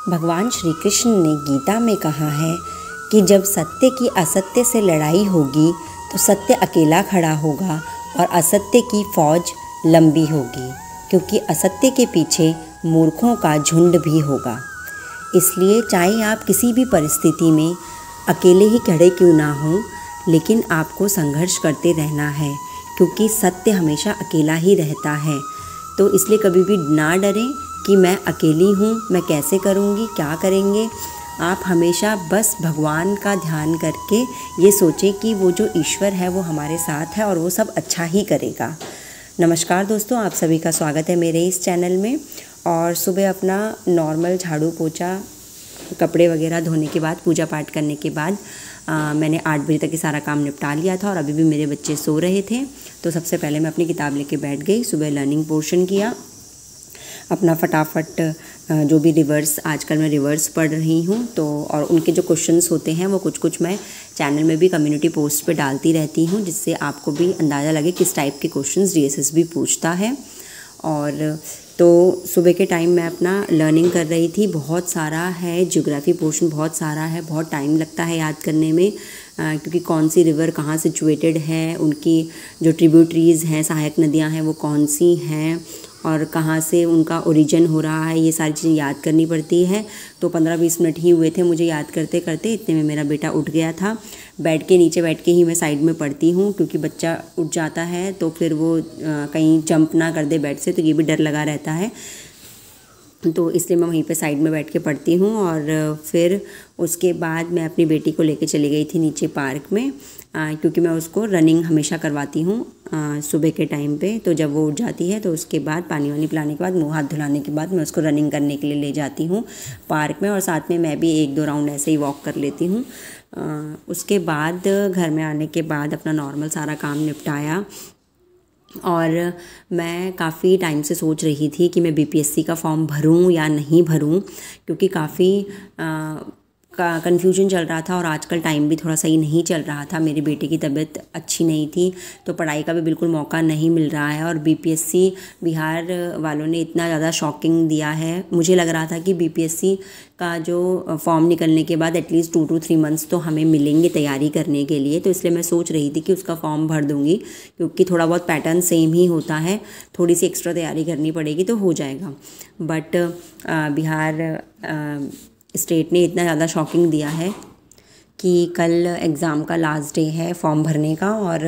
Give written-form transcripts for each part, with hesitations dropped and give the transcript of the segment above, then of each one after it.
भगवान श्री कृष्ण ने गीता में कहा है कि जब सत्य की असत्य से लड़ाई होगी तो सत्य अकेला खड़ा होगा और असत्य की फौज लंबी होगी, क्योंकि असत्य के पीछे मूर्खों का झुंड भी होगा। इसलिए चाहे आप किसी भी परिस्थिति में अकेले ही खड़े क्यों ना हों, लेकिन आपको संघर्ष करते रहना है, क्योंकि सत्य हमेशा अकेला ही रहता है। तो इसलिए कभी भी ना डरें कि मैं अकेली हूँ, मैं कैसे करूँगी, क्या करेंगे। आप हमेशा बस भगवान का ध्यान करके ये सोचें कि वो जो ईश्वर है वो हमारे साथ है और वो सब अच्छा ही करेगा। नमस्कार दोस्तों, आप सभी का स्वागत है मेरे इस चैनल में। और सुबह अपना नॉर्मल झाड़ू पोछा, कपड़े वगैरह धोने के बाद, पूजा पाठ करने के बाद मैंने 8 बजे तक ये सारा काम निपटा लिया था और अभी भी मेरे बच्चे सो रहे थे। तो सबसे पहले मैं अपनी किताब लेके बैठ गई, सुबह लर्निंग पोर्शन किया अपना फटाफट। जो भी रिवर्स, आजकल मैं रिवर्स पढ़ रही हूँ तो, और उनके जो क्वेश्चंस होते हैं वो कुछ मैं चैनल में भी कम्युनिटी पोस्ट पे डालती रहती हूँ, जिससे आपको भी अंदाज़ा लगे किस टाइप के क्वेश्चंस डीएसएस भी पूछता है। और तो सुबह के टाइम मैं अपना लर्निंग कर रही थी। बहुत सारा है, ज्योग्राफी पोर्शन बहुत सारा है, बहुत टाइम लगता है याद करने में, क्योंकि कौन सी रिवर कहाँ सिचुएटेड है, उनकी जो ट्रिब्यूटरीज़ हैं, सहायक नदियाँ हैं वो कौन सी हैं और कहाँ से उनका ओरिजिन हो रहा है, ये सारी चीज़ें याद करनी पड़ती है। तो 15-20 मिनट ही हुए थे मुझे याद करते करते, इतने में मेरा बेटा उठ गया था। नीचे बैठ के ही मैं साइड में पढ़ती हूँ, क्योंकि बच्चा उठ जाता है तो फिर वो कहीं जंप ना कर दे बेड से, तो ये भी डर लगा रहता है। तो इसलिए मैं वहीं पे साइड में बैठ के पढ़ती हूँ। और फिर उसके बाद मैं अपनी बेटी को लेके चली गई थी नीचे पार्क में, क्योंकि मैं उसको रनिंग हमेशा करवाती हूँ सुबह के टाइम पे। तो जब वो उठ जाती है तो उसके बाद पानी वानी पिलाने के बाद, मुँह हाथ धुलाने के बाद मैं उसको रनिंग करने के लिए ले जाती हूँ पार्क में, और साथ में मैं भी 1-2 राउंड ऐसे ही वॉक कर लेती हूँ। उसके बाद घर में आने के बाद अपना नॉर्मल सारा काम निपटाया। और मैं काफ़ी टाइम से सोच रही थी कि मैं बीपीएससी का फॉर्म भरूं या नहीं भरूं, क्योंकि काफ़ी कन्फ्यूजन चल रहा था और आजकल टाइम भी थोड़ा सही नहीं चल रहा था। मेरी बेटे की तबीयत अच्छी नहीं थी, तो पढ़ाई का भी बिल्कुल मौका नहीं मिल रहा है। और बीपीएससी बिहार वालों ने इतना ज़्यादा शॉकिंग दिया है, मुझे लग रहा था कि बीपीएससी का जो फॉर्म निकलने के बाद एटलीस्ट 2 to 3 मंथ्स तो हमें मिलेंगे तैयारी करने के लिए। तो इसलिए मैं सोच रही थी कि उसका फॉर्म भर दूँगी, क्योंकि थोड़ा बहुत पैटर्न सेम ही होता है, थोड़ी सी एक्स्ट्रा तैयारी करनी पड़ेगी तो हो जाएगा। बट बिहार स्टेट ने इतना ज़्यादा शॉकिंग दिया है कि कल एग्ज़ाम का लास्ट डे है फॉर्म भरने का, और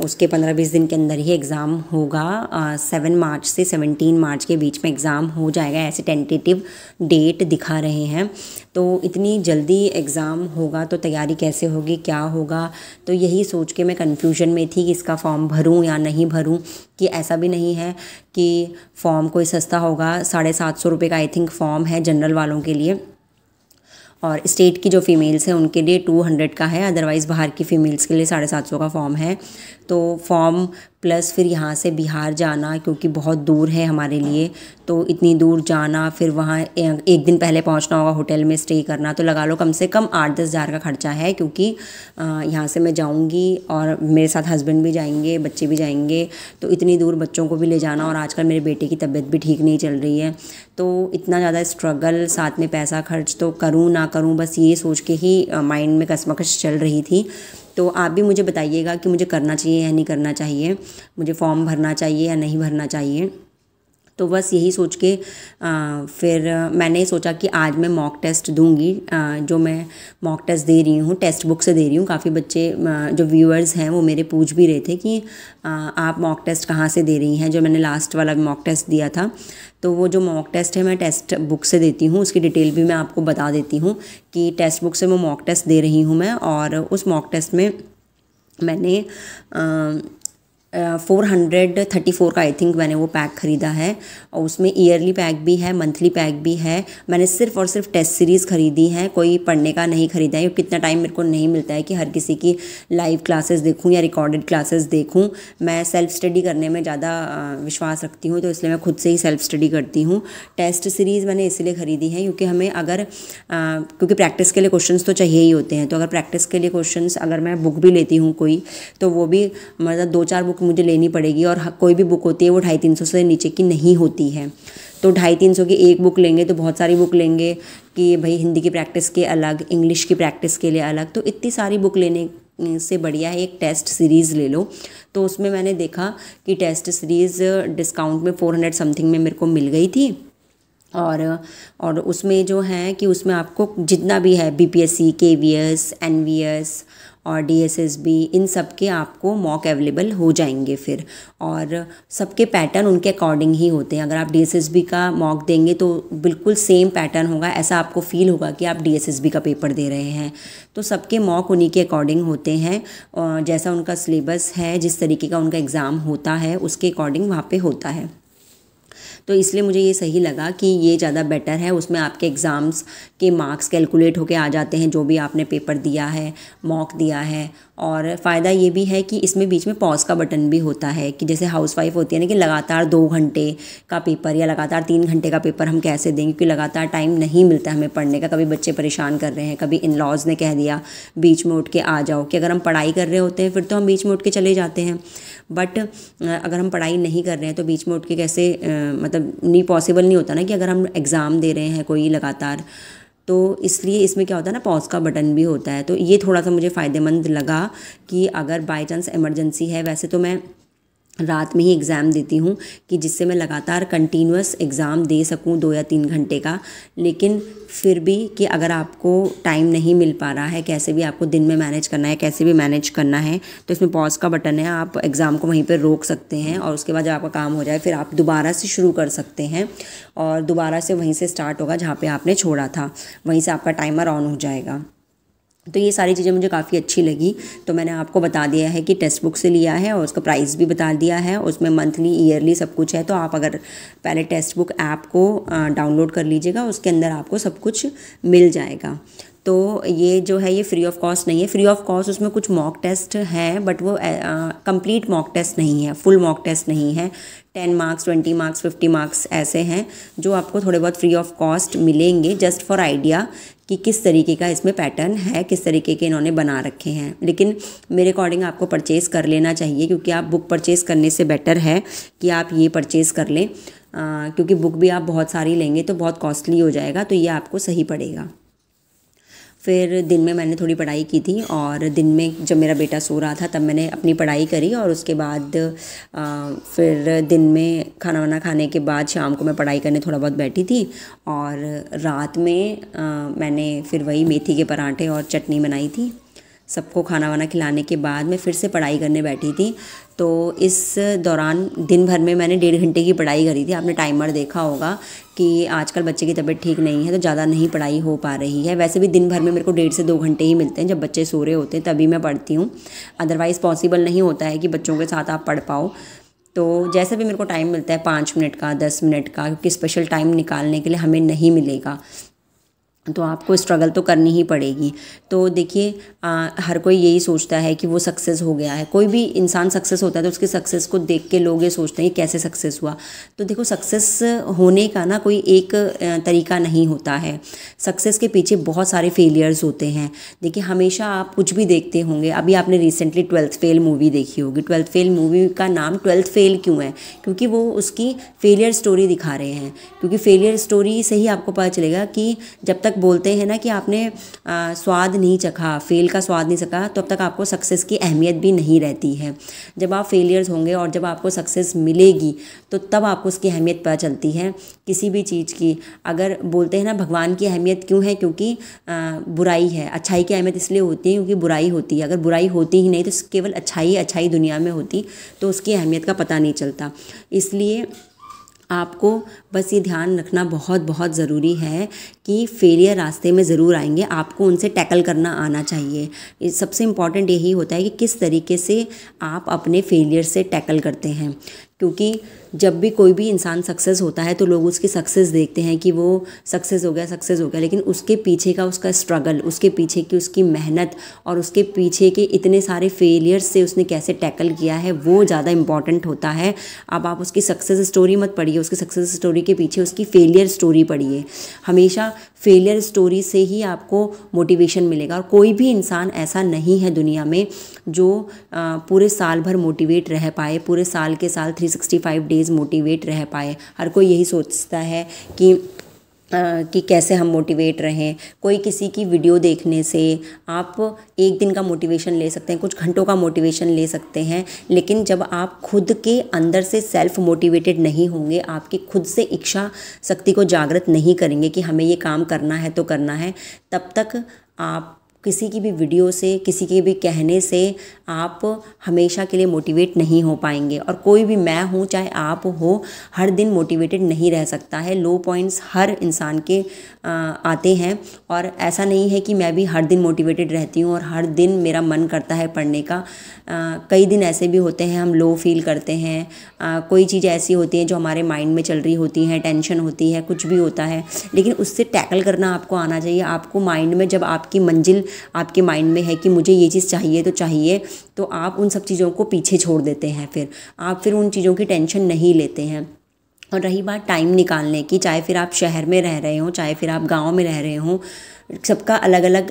उसके 15-20 दिन के अंदर ही एग्ज़ाम होगा। 7 मार्च से 17 मार्च के बीच में एग्ज़ाम हो जाएगा, ऐसे टेंटेटिव डेट दिखा रहे हैं। तो इतनी जल्दी एग्ज़ाम होगा तो तैयारी कैसे होगी, क्या होगा, तो यही सोच के मैं कन्फ्यूजन में थी कि इसका फॉर्म भरूं या नहीं भरूं। कि ऐसा भी नहीं है कि फ़ॉर्म कोई सस्ता होगा, 750 रुपये का आई थिंक फ़ॉर्म है जनरल वालों के लिए, और स्टेट की जो फ़ीमेल्स हैं उनके लिए 200 का है, अदरवाइज़ बाहर की फ़ीमेल्स के लिए 750 का फ़ॉर्म है। तो फॉर्म प्लस फिर यहाँ से बिहार जाना, क्योंकि बहुत दूर है हमारे लिए, तो इतनी दूर जाना, फिर वहाँ एक दिन पहले पहुँचना होगा, होटल में स्टे करना, तो लगा लो कम से कम 8-10 हज़ार का खर्चा है। क्योंकि यहाँ से मैं जाऊँगी और मेरे साथ हस्बैंड भी जाएंगे, बच्चे भी जाएंगे, तो इतनी दूर बच्चों को भी ले जाना, और आजकल मेरे बेटे की तबीयत भी ठीक नहीं चल रही है, तो इतना ज़्यादा स्ट्रगल, साथ में पैसा खर्च, तो करूँ ना करूँ, बस ये सोच के ही माइंड में कशमकश चल रही थी। तो आप भी मुझे बताइएगा कि मुझे करना चाहिए या नहीं करना चाहिए, मुझे फॉर्म भरना चाहिए या नहीं भरना चाहिए। तो बस यही सोच के फिर मैंने सोचा कि आज मैं मॉक टेस्ट दूंगी। जो मैं मॉक टेस्ट दे रही हूँ टेक्स्ट बुक से दे रही हूँ। काफ़ी बच्चे जो व्यूअर्स हैं वो मेरे पूछ भी रहे थे कि आप मॉक टेस्ट कहाँ से दे रही हैं, जो मैंने लास्ट वाला मॉक टेस्ट दिया था। तो वो जो मॉक टेस्ट है मैं टेक्स्ट बुक से देती हूँ, उसकी डिटेल भी मैं आपको बता देती हूँ कि टेक्स्ट बुक से मैं मॉक टेस्ट दे रही हूँ मैं। और उस मॉक टेस्ट में मैंने 434 का आई थिंक मैंने वो पैक ख़रीदा है, और उसमें ईयरली पैक भी है, मंथली पैक भी है। मैंने सिर्फ़ और सिर्फ टेस्ट सीरीज़ ख़रीदी है, कोई पढ़ने का नहीं ख़रीदा है, क्योंकि इतना टाइम मेरे को नहीं मिलता है कि हर किसी की लाइव क्लासेस देखूं या रिकॉर्डेड क्लासेस देखूं। मैं सेल्फ़ स्टडी करने में ज़्यादा विश्वास रखती हूँ, तो इसलिए मैं खुद से ही सेल्फ़ स्टडी करती हूँ। टेस्ट सीरीज़ मैंने इसलिए ख़रीदी है क्योंकि हमें अगर क्योंकि प्रैक्टिस के लिए क्वेश्चंस तो चाहिए ही होते हैं, तो अगर प्रैक्टिस के लिए क्वेश्चंस अगर मैं बुक भी लेती हूँ कोई, तो वो भी मतलब 2-4 बुक मुझे लेनी पड़ेगी, और कोई भी बुक होती है वो 250-300 से नीचे की नहीं होती है। तो 250-300 की एक बुक लेंगे तो बहुत सारी बुक लेंगे कि भाई हिंदी की प्रैक्टिस के अलग, इंग्लिश की प्रैक्टिस के लिए अलग, तो इतनी सारी बुक लेने से बढ़िया है एक टेस्ट सीरीज़ ले लो। तो उसमें मैंने देखा कि टेस्ट सीरीज़ डिस्काउंट में 400 समथिंग में मेरे को मिल गई थी। और उसमें जो है कि उसमें आपको जितना भी है बीपीएससी, केवीएस, एनवीएस और डीएसएसबी, इन सब के आपको मॉक अवेलेबल हो जाएंगे फिर। और सबके पैटर्न उनके अकॉर्डिंग ही होते हैं। अगर आप डीएसएसबी का मॉक देंगे तो बिल्कुल सेम पैटर्न होगा, ऐसा आपको फील होगा कि आप डीएसएसबी का पेपर दे रहे हैं। तो सबके मॉक उन्हीं के अकॉर्डिंग होते हैं, और जैसा उनका सिलेबस है, जिस तरीके का उनका एग्ज़ाम होता है उसके अकॉर्डिंग वहाँ पे होता है। तो इसलिए मुझे ये सही लगा कि ये ज़्यादा बेटर है। उसमें आपके एग्ज़ाम्स के मार्क्स कैलकुलेट होके आ जाते हैं, जो भी आपने पेपर दिया है, मॉक दिया है। और फ़ायदा ये भी है कि इसमें बीच में पॉज का बटन भी होता है, कि जैसे हाउसवाइफ होती है ना कि लगातार 2 घंटे का पेपर या लगातार 3 घंटे का पेपर हम कैसे दें, क्योंकि लगातार टाइम नहीं मिलता हमें पढ़ने का। कभी बच्चे परेशान कर रहे हैं, कभी इन लॉज ने कह दिया बीच में उठ के आ जाओ, कि अगर हम पढ़ाई कर रहे होते हैं फिर तो हम बीच में उठ के चले जाते हैं, बट अगर हम पढ़ाई नहीं कर रहे हैं तो बीच में उठ के कैसे मतलब नहीं, पॉसिबल नहीं होता ना कि अगर हम एग्ज़ाम दे रहे हैं कोई लगातार। तो इसलिए इसमें क्या होता है ना, पॉज का बटन भी होता है। तो ये थोड़ा सा मुझे फ़ायदेमंद लगा कि अगर बाय चांस इमरजेंसी है, वैसे तो मैं रात में ही एग्ज़ाम देती हूँ कि जिससे मैं लगातार कंटिन्यूअस एग्ज़ाम दे सकूँ 2 या 3 घंटे का। लेकिन फिर भी कि अगर आपको टाइम नहीं मिल पा रहा है, कैसे भी आपको दिन में मैनेज करना है, कैसे भी मैनेज करना है, तो इसमें पॉज का बटन है, आप एग्ज़ाम को वहीं पर रोक सकते हैं, और उसके बाद जब आपका काम हो जाए फिर आप दोबारा से शुरू कर सकते हैं, और दोबारा से वहीं से स्टार्ट होगा जहाँ पर आपने छोड़ा था, वहीं से आपका टाइमर ऑन हो जाएगा। तो ये सारी चीज़ें मुझे काफ़ी अच्छी लगी। तो मैंने आपको बता दिया है कि टेक्स्ट बुक से लिया है, और उसका प्राइस भी बता दिया है, उसमें मंथली, ईयरली सब कुछ है। तो आप अगर पहले टेक्स्ट बुक ऐप को डाउनलोड कर लीजिएगा, उसके अंदर आपको सब कुछ मिल जाएगा। तो ये जो है ये फ्री ऑफ कॉस्ट नहीं है। फ्री ऑफ कॉस्ट उसमें कुछ मॉक टेस्ट है, बट वो कंप्लीट मॉक टेस्ट नहीं है, फुल मॉक टेस्ट नहीं है। 10 मार्क्स, 20 मार्क्स, 50 मार्क्स ऐसे हैं जो आपको थोड़े बहुत फ्री ऑफ कॉस्ट मिलेंगे, जस्ट फॉर आइडिया कि किस तरीके का इसमें पैटर्न है, किस तरीके के इन्होंने बना रखे हैं। लेकिन मेरे अकॉर्डिंग आपको परचेज़ कर लेना चाहिए, क्योंकि आप बुक परचेज़ करने से बेटर है कि आप ये परचेज़ कर लें, क्योंकि बुक भी आप बहुत सारी लेंगे तो बहुत कॉस्टली हो जाएगा, तो ये आपको सही पड़ेगा। फिर दिन में मैंने थोड़ी पढ़ाई की थी, और दिन में जब मेरा बेटा सो रहा था तब मैंने अपनी पढ़ाई करी, और उसके बाद फिर दिन में खाना वाना खाने के बाद शाम को मैं पढ़ाई करने थोड़ा बहुत बैठी थी। और रात में मैंने फिर वही मेथी के पराठे और चटनी बनाई थी। सबको खाना वाना खिलाने के बाद मैं फिर से पढ़ाई करने बैठी थी। तो इस दौरान दिन भर में मैंने 1.5 घंटे की पढ़ाई करी थी। आपने टाइमर देखा होगा कि आजकल बच्चे की तबीयत ठीक नहीं है तो ज़्यादा नहीं पढ़ाई हो पा रही है। वैसे भी दिन भर में मेरे को 1.5 से 2 घंटे ही मिलते हैं, जब बच्चे सो रहे होते हैं तभी मैं पढ़ती हूँ। अदरवाइज़ पॉसिबल नहीं होता है कि बच्चों के साथ आप पढ़ पाओ। तो जैसे भी मेरे को टाइम मिलता है 5 मिनट का, 10 मिनट का, क्योंकि स्पेशल टाइम निकालने के लिए हमें नहीं मिलेगा, तो आपको स्ट्रगल तो करनी ही पड़ेगी। तो देखिए हर कोई यही सोचता है कि वो सक्सेस हो गया है। कोई भी इंसान सक्सेस होता है तो उसके सक्सेस को देख के लोग ये सोचते हैं कि कैसे सक्सेस हुआ। तो देखो सक्सेस होने का ना कोई एक तरीका नहीं होता है। सक्सेस के पीछे बहुत सारे फेलियर्स होते हैं। देखिए हमेशा आप कुछ भी देखते होंगे, अभी आपने रिसेंटली 12th फेल मूवी देखी होगी। 12th फेल मूवी का नाम 12th फेल क्यों है? क्योंकि वो उसकी फेलियर स्टोरी दिखा रहे हैं। क्योंकि फेलियर स्टोरी से ही आपको पता चलेगा कि जब तक बोलते हैं ना कि आपने स्वाद नहीं चखा, फेल का स्वाद नहीं चखा, तो अब तक आपको सक्सेस की अहमियत भी नहीं रहती है। जब आप फेलियर्स होंगे और जब आपको सक्सेस मिलेगी तो तब आपको उसकी अहमियत पता चलती है किसी भी चीज़ की। अगर बोलते हैं ना भगवान की अहमियत क्यों है? क्योंकि बुराई है। अच्छाई की अहमियत इसलिए होती है क्योंकि बुराई होती है। अगर बुराई होती ही नहीं तो केवल अच्छाई दुनिया में होती तो उसकी अहमियत का पता नहीं चलता। इसलिए आपको बस ये ध्यान रखना बहुत बहुत ज़रूरी है कि फेलियर रास्ते में ज़रूर आएंगे, आपको उनसे टैकल करना आना चाहिए। सबसे इम्पॉर्टेंट यही होता है कि किस तरीके से आप अपने फेलियर से टैकल करते हैं। क्योंकि जब भी कोई भी इंसान सक्सेस होता है तो लोग उसकी सक्सेस देखते हैं कि वो सक्सेस हो गया, लेकिन उसके पीछे का उसका स्ट्रगल, उसके पीछे की उसकी मेहनत और उसके पीछे के इतने सारे फेलियर्स से उसने कैसे टैकल किया है वो ज़्यादा इंपॉर्टेंट होता है। अब आप उसकी सक्सेस स्टोरी मत पढ़िए, उसकी सक्सेस स्टोरी के पीछे उसकी फेलियर स्टोरी पढ़िए। हमेशा फेलियर स्टोरी से ही आपको मोटिवेशन मिलेगा। और कोई भी इंसान ऐसा नहीं है दुनिया में जो पूरे साल भर मोटिवेट रह पाए, पूरे साल के साल 365 डेज़ मोटिवेट रह पाए। हर कोई यही सोचता है कि कैसे हम मोटिवेट रहें। कोई किसी की वीडियो देखने से आप एक दिन का मोटिवेशन ले सकते हैं, कुछ घंटों का मोटिवेशन ले सकते हैं, लेकिन जब आप खुद के अंदर से सेल्फ मोटिवेटेड नहीं होंगे, आपकी खुद से इच्छा शक्ति को जागृत नहीं करेंगे कि हमें ये काम करना है तो करना है, तब तक आप किसी की भी वीडियो से, किसी के भी कहने से आप हमेशा के लिए मोटिवेट नहीं हो पाएंगे। और कोई भी, मैं हूँ चाहे आप हो, हर दिन मोटिवेटेड नहीं रह सकता है। लो पॉइंट्स हर इंसान के आते हैं और ऐसा नहीं है कि मैं भी हर दिन मोटिवेटेड रहती हूँ और हर दिन मेरा मन करता है पढ़ने का। कई दिन ऐसे भी होते हैं हम लो फील करते हैं, कोई चीज़ ऐसी होती है जो हमारे माइंड में चल रही होती है, टेंशन होती है, कुछ भी होता है, लेकिन उससे टैकल करना आपको आना चाहिए। आपको माइंड में, जब आपकी मंजिल आपके माइंड में है कि मुझे ये चीज़ चाहिए तो आप उन सब चीज़ों को पीछे छोड़ देते हैं। फिर आप उन चीज़ों की टेंशन नहीं लेते हैं। और रही बात टाइम निकालने की, चाहे फिर आप शहर में रह रहे हो, चाहे फिर आप गांव में रह रहे हो, सबका अलग अलग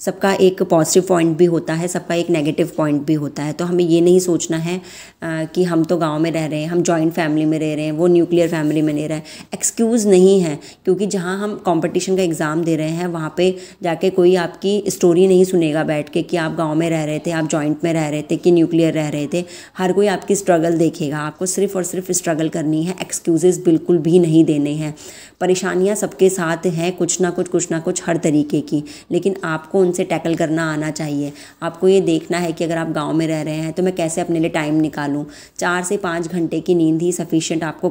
सबका एक पॉजिटिव पॉइंट भी होता है, सबका एक नेगेटिव पॉइंट भी होता है। तो हमें ये नहीं सोचना है कि हम तो गांव में रह रहे हैं, हम जॉइंट फैमिली में रह रहे हैं, वो न्यूक्लियर फैमिली में नहीं रहे। एक्सक्यूज़ नहीं है, क्योंकि जहां हम कंपटीशन का एग्ज़ाम दे रहे हैं वहाँ पे जाके कोई आपकी स्टोरी नहीं सुनेगा बैठ के कि आप गाँव में रह रहे थे, आप जॉइंट में रह रहे थे, कि न्यूक्लियर रह रहे थे। हर कोई आपकी स्ट्रगल देखेगा, आपको सिर्फ और सिर्फ स्ट्रगल करनी है। एक्सक्यूज़ेस बिल्कुल भी नहीं देने हैं। परेशानियाँ सबके साथ हैं, कुछ ना कुछ हर तरीके की, लेकिन आपको उनसे टैकल करना आना चाहिए। आपको ये देखना है कि अगर आप गांव में रह रहे हैं तो मैं कैसे अपने लिए टाइम निकालूं। 4 से 5 घंटे की नींद ही सफिशिएंट आपको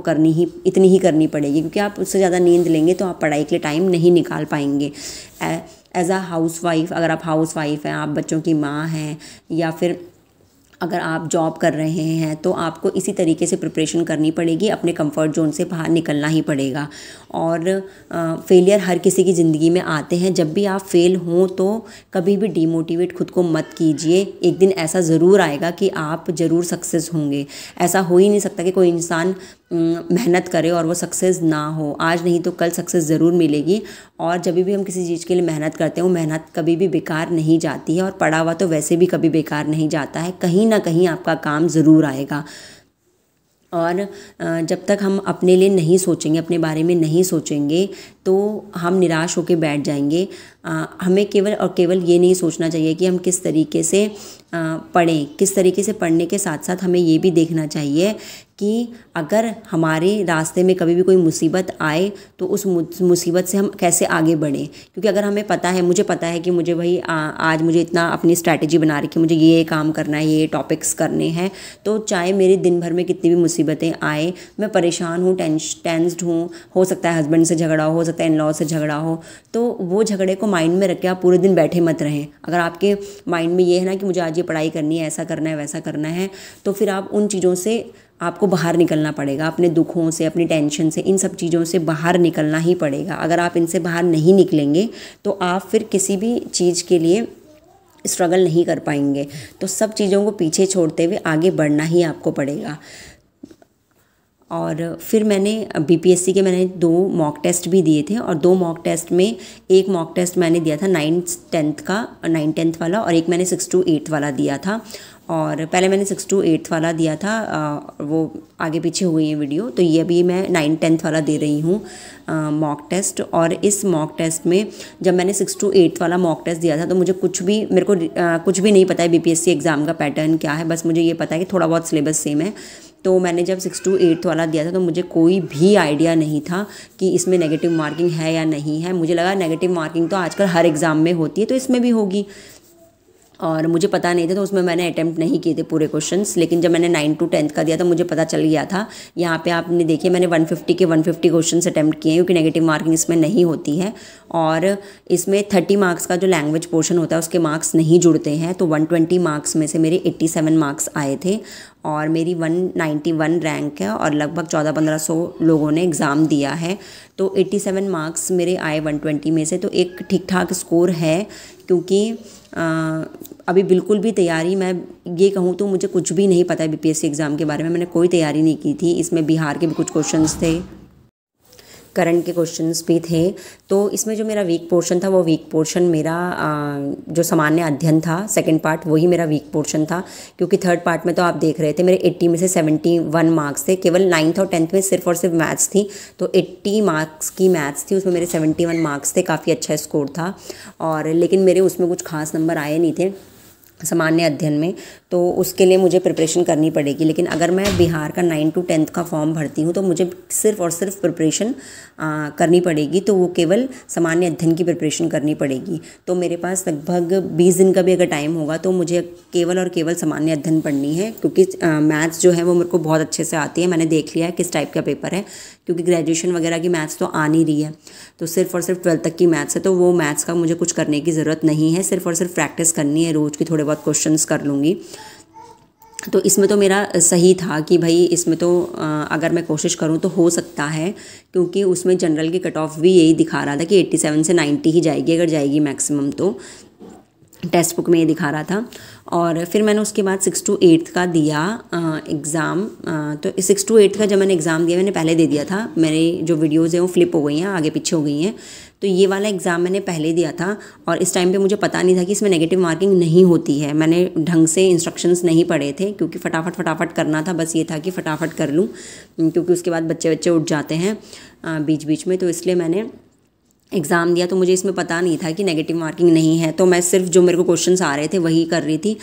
इतनी ही करनी पड़ेगी, क्योंकि आप उससे ज़्यादा नींद लेंगे तो आप पढ़ाई के लिए टाइम नहीं निकाल पाएंगे। एज अ हाउस वाइफ, अगर आप हाउस वाइफ हैं, आप बच्चों की माँ हैं, या फिर अगर आप जॉब कर रहे हैं, तो आपको इसी तरीके से प्रिपरेशन करनी पड़ेगी, अपने कंफर्ट जोन से बाहर निकलना ही पड़ेगा। और फेलियर हर किसी की ज़िंदगी में आते हैं। जब भी आप फेल हों तो कभी भी डीमोटिवेट खुद को मत कीजिए। एक दिन ऐसा ज़रूर आएगा कि आप ज़रूर सक्सेस होंगे। ऐसा हो ही नहीं सकता कि कोई इंसान मेहनत करे और वो सक्सेस ना हो। आज नहीं तो कल सक्सेस ज़रूर मिलेगी। और जब भी हम किसी चीज़ के लिए मेहनत करते हैं, वो मेहनत कभी भी बेकार नहीं जाती है, और पढ़ा हुआ तो वैसे भी कभी बेकार नहीं जाता है। कहीं ना कहीं आपका काम ज़रूर आएगा। और जब तक हम अपने लिए नहीं सोचेंगे, अपने बारे में नहीं सोचेंगे, तो हम निराश होकर बैठ जाएंगे। हमें केवल और केवल ये नहीं सोचना चाहिए कि हम किस तरीके से पढ़ें। किस तरीके से पढ़ने के साथ साथ हमें ये भी देखना चाहिए कि अगर हमारे रास्ते में कभी भी कोई मुसीबत आए तो उस मुसीबत से हम कैसे आगे बढ़ें। क्योंकि अगर हमें पता है, मुझे पता है कि मुझे भाई आज मुझे इतना अपनी स्ट्रैटेजी बना रही कि मुझे ये काम करना है, ये टॉपिक्स करने हैं, तो चाहे मेरे दिन भर में कितनी भी मुसीबतें आए, मैं परेशान हूँ, टेंस्ड हूँ, हो सकता है हस्बैंड से झगड़ा हो सकता है इन लॉ से झगड़ा हो, तो वो झगड़े को माइंड में रख के आप पूरे दिन बैठे मत रहें। अगर आपके माइंड में ये है ना कि मुझे आज ये पढ़ाई करनी है, ऐसा करना है, वैसा करना है, तो फिर आप उन चीज़ों से आपको बाहर निकलना पड़ेगा। अपने दुखों से, अपनी टेंशन से, इन सब चीज़ों से बाहर निकलना ही पड़ेगा। अगर आप इनसे बाहर नहीं निकलेंगे तो आप फिर किसी भी चीज़ के लिए स्ट्रगल नहीं कर पाएंगे। तो सब चीज़ों को पीछे छोड़ते हुए आगे बढ़ना ही आपको पड़ेगा। और फिर मैंने बीपीएससी के 2 मॉक टेस्ट भी दिए थे, और 2 मॉक टेस्ट में एक मॉक टेस्ट मैंने दिया था 9th वाला, और एक मैंने 6 to 8 वाला दिया था। और पहले मैंने 6 to 8 वाला दिया था, वो आगे पीछे हुई है वीडियो, तो ये अभी मैं 9th वाला दे रही हूँ मॉक टेस्ट। और इस मॉक टेस्ट में जब मैंने 6 to 8 वाला मॉक टेस्ट दिया था तो मेरे को कुछ भी नहीं पता है बीपीएससी एग्ज़ाम का पैटर्न क्या है। बस मुझे ये पता है कि थोड़ा बहुत सिलेबस सेम है। तो मैंने जब 6 to 8 वाला दिया था तो मुझे कोई भी आइडिया नहीं था कि इसमें नेगेटिव मार्किंग है या नहीं है। मुझे लगा नेगेटिव मार्किंग तो आजकल हर एग्ज़ाम में होती है, तो इसमें भी होगी, और मुझे पता नहीं था, तो उसमें मैंने अटैम्प्ट नहीं किए थे पूरे क्वेश्चंस। लेकिन जब मैंने 9 to 10 का दिया तो मुझे पता चल गया था। यहाँ पे आपने देखिए मैंने 150 के 150 क्वेश्चंस अटैम्प्ट किए हैं, क्योंकि नेगेटिव मार्किंग इसमें नहीं होती है। और इसमें 30 मार्क्स का जो लैंग्वेज पोर्शन होता है उसके मार्क्स नहीं जुड़ते हैं। तो 120 मार्क्स में से मेरे 87 मार्क्स आए थे। और मेरी 191 रैंक है और लगभग 1400-1500 लोगों ने एग्ज़ाम दिया है। तो 87 मार्क्स मेरे आए 120 में से, तो एक ठीक ठाक स्कोर है। क्योंकि अभी बिल्कुल भी तैयारी, मैं ये कहूँ तो मुझे कुछ भी नहीं पता है बीपीएससी एग्ज़ाम के बारे में, मैंने कोई तैयारी नहीं की थी। इसमें बिहार के भी कुछ क्वेश्चंस थे, करंट के क्वेश्चंस भी थे। तो इसमें जो मेरा वीक पोर्शन था वो वीक पोर्शन मेरा जो सामान्य अध्ययन था, सेकंड पार्ट, वही मेरा वीक पोर्शन था। क्योंकि थर्ड पार्ट में तो आप देख रहे थे मेरे 80 में से 71 मार्क्स थे। केवल 9th और 10th में सिर्फ और सिर्फ मैथ्स थी, तो 80 मार्क्स की मैथ्स थी, उसमें मेरे 71 मार्क्स थे, काफ़ी अच्छा स्कोर था। और लेकिन मेरे उसमें कुछ खास नंबर आए नहीं थे सामान्य अध्ययन में, तो उसके लिए मुझे प्रिपरेशन करनी पड़ेगी। लेकिन अगर मैं बिहार का 9 to 10th का फॉर्म भरती हूँ तो मुझे सिर्फ और सिर्फ प्रिपरेशन करनी पड़ेगी, तो वो केवल सामान्य अध्ययन की प्रिपरेशन करनी पड़ेगी। तो मेरे पास लगभग 20 दिन का भी अगर टाइम होगा तो मुझे केवल और केवल सामान्य अध्ययन पढ़नी है। क्योंकि मैथ्स जो है वो मेरे को बहुत अच्छे से आती है, मैंने देख लिया है किस टाइप का पेपर है। क्योंकि ग्रेजुएशन वगैरह की मैथ्स तो आ नहीं रही है, तो सिर्फ और सिर्फ 12th तक की मैथ्स है, तो वो मैथ्स का मुझे कुछ करने की ज़रूरत नहीं है, सिर्फ और सिर्फ प्रैक्टिस करनी है, रोज़ की थोड़े बहुत क्वेश्चंस कर लूँगी। तो इसमें तो मेरा सही था कि भाई इसमें तो अगर मैं कोशिश करूँ तो हो सकता है। क्योंकि उसमें जनरल की कट ऑफ भी यही दिखा रहा था कि 87 से 90 ही जाएगी, अगर जाएगी मैक्सिमम, तो टेक्स्ट बुक में ये दिखा रहा था। और फिर मैंने उसके बाद 6 to 8 का दिया एग्ज़ाम। तो 6 to 8 का जब मैंने एग्ज़ाम दिया, मैंने पहले दे दिया था, मेरी जो वीडियोज़ हैं वो फ्लिप हो गई हैं, आगे पीछे हो गई हैं। तो ये वाला एग्ज़ाम मैंने पहले दिया था और इस टाइम पे मुझे पता नहीं था कि इसमें नेगेटिव मार्किंग नहीं होती है। मैंने ढंग से इंस्ट्रक्शंस नहीं पढ़े थे, क्योंकि फटाफट करना था, बस ये था कि फटाफट कर लूँ, क्योंकि उसके बाद बच्चे उठ जाते हैं बीच बीच में। तो इसलिए मैंने एग्ज़ाम दिया, तो मुझे इसमें पता नहीं था कि नेगेटिव मार्किंग नहीं है, तो मैं सिर्फ जो मेरे को क्वेश्चंस आ रहे थे वही कर रही थी।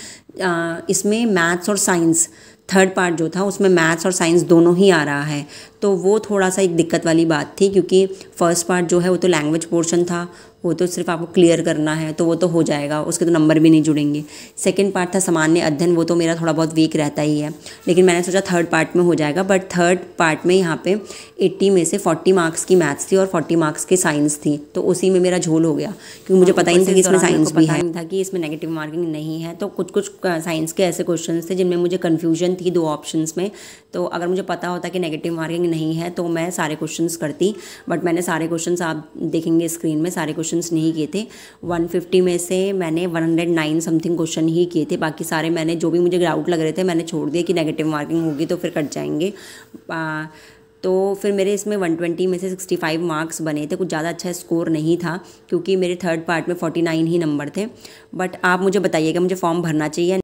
इसमें मैथ्स और साइंस, थर्ड पार्ट जो था उसमें मैथ्स और साइंस दोनों ही आ रहा है, तो वो थोड़ा सा एक दिक्कत वाली बात थी। क्योंकि फर्स्ट पार्ट जो है वो तो लैंग्वेज पोर्शन था, वो तो सिर्फ आपको क्लियर करना है, तो वो तो हो जाएगा, उसके तो नंबर भी नहीं जुड़ेंगे। सेकंड पार्ट था सामान्य अध्ययन, वो तो मेरा थोड़ा बहुत वीक रहता ही है, लेकिन मैंने सोचा थर्ड पार्ट में हो जाएगा। बट थर्ड पार्ट में यहाँ पे 80 में से 40 मार्क्स की मैथ्स थी और 40 मार्क्स की साइंस थी, तो उसी में मेरा झोल हो गया। क्योंकि मुझे पता ही नहीं था कि इसमें साइंस भी है, था कि इसमें नेगेटिव मार्किंग नहीं है। तो कुछ साइंस के ऐसे क्वेश्चन थे जिनमें मुझे कन्फ्यूजन थी 2 ऑप्शंस में। तो अगर मुझे पता होता कि नेगेटिव मार्किंग नहीं है तो मैं सारे क्वेश्चंस करती, बट मैंने सारे क्वेश्चंस, आप देखेंगे स्क्रीन में, सारे क्वेश्चंस नहीं किए थे। 150 में से मैंने 109 समथिंग क्वेश्चन ही किए थे, बाकी सारे मैंने, जो भी मुझे डाउट लग रहे थे मैंने छोड़ दिया कि नेगेटिव मार्किंग होगी तो फिर कट जाएंगे। तो फिर मेरे इसमें 120 में से 65 मार्क्स बने थे, कुछ ज़्यादा अच्छा स्कोर नहीं था, क्योंकि मेरे थर्ड पार्ट में 49 ही नंबर थे। बट आप मुझे बताइएगा मुझे फॉर्म भरना चाहिए